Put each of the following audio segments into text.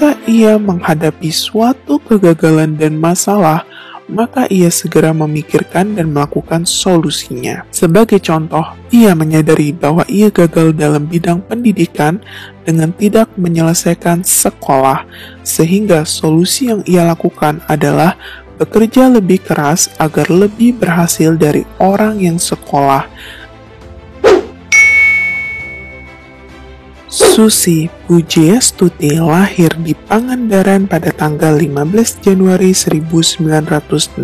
Jika ia menghadapi suatu kegagalan dan masalah, maka ia segera memikirkan dan melakukan solusinya. Sebagai contoh, ia menyadari bahwa ia gagal dalam bidang pendidikan dengan tidak menyelesaikan sekolah, sehingga solusi yang ia lakukan adalah bekerja lebih keras agar lebih berhasil dari orang yang sekolah. Susi Pujiastuti lahir di Pangandaran pada tanggal 15 Januari 1965.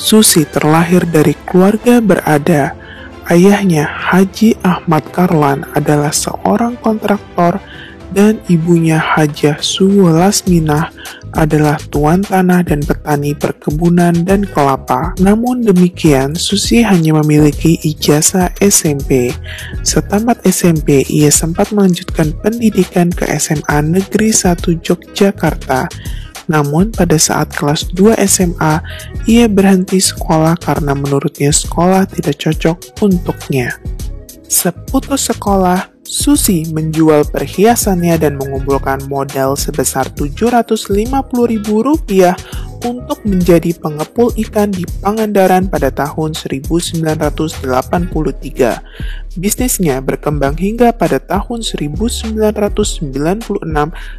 Susi terlahir dari keluarga berada. Ayahnya Haji Ahmad Karlan adalah seorang kontraktor dan ibunya Hajah Suwo Lasminah adalah tuan tanah dan petani perkebunan dan kelapa. Namun demikian, Susi hanya memiliki ijazah SMP. Setamat SMP, ia sempat melanjutkan pendidikan ke SMA Negeri 1 Yogyakarta. Namun pada saat kelas 2 SMA, ia berhenti sekolah karena menurutnya sekolah tidak cocok untuknya. Seputus sekolah, Susi menjual perhiasannya dan mengumpulkan modal sebesar Rp750.000 untuk menjadi pengepul ikan di Pangandaran pada tahun 1983. Bisnisnya berkembang hingga pada tahun 1996,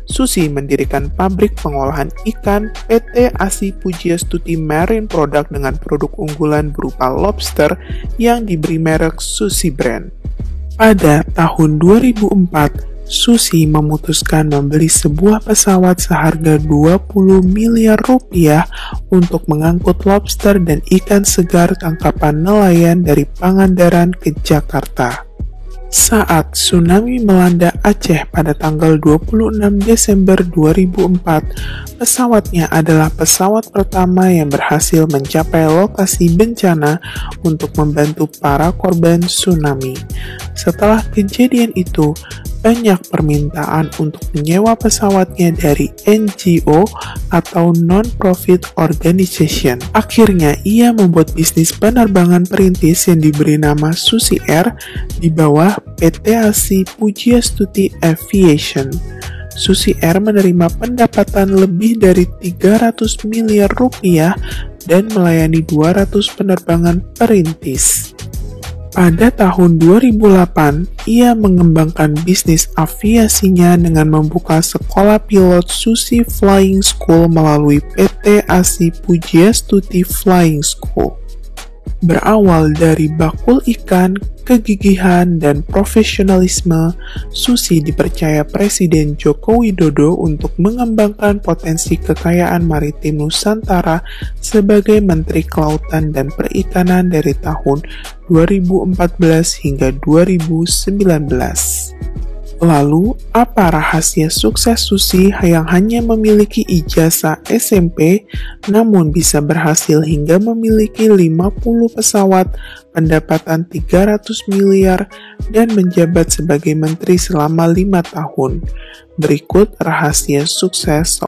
Susi mendirikan pabrik pengolahan ikan PT Asi Pujiastuti Marine Product dengan produk unggulan berupa lobster yang diberi merek Susi Brand. Pada tahun 2004, Susi memutuskan membeli sebuah pesawat seharga Rp20 miliar untuk mengangkut lobster dan ikan segar tangkapan nelayan dari Pangandaran ke Jakarta. Saat tsunami melanda Aceh pada tanggal 26 Desember 2004, pesawatnya adalah pesawat pertama yang berhasil mencapai lokasi bencana untuk membantu para korban tsunami. Setelah kejadian itu, banyak permintaan untuk menyewa pesawatnya dari NGO atau Non-Profit Organization. Akhirnya, ia membuat bisnis penerbangan perintis yang diberi nama Susi Air di bawah PT Asi Pujiastuti Aviation. Susi Air menerima pendapatan lebih dari Rp300 miliar dan melayani 200 penerbangan perintis. Pada tahun 2008, ia mengembangkan bisnis aviasinya dengan membuka sekolah pilot Susi Flying School melalui PT Asi Pujiastuti Flying School. Berawal dari bakul ikan, kegigihan, dan profesionalisme, Susi dipercaya Presiden Joko Widodo untuk mengembangkan potensi kekayaan maritim Nusantara sebagai Menteri Kelautan dan Perikanan dari tahun 2014 hingga 2019. Lalu, apa rahasia sukses Susi yang hanya memiliki ijazah SMP, namun bisa berhasil hingga memiliki 50 pesawat, pendapatan 300 miliar, dan menjabat sebagai menteri selama 5 tahun? Berikut rahasia sukses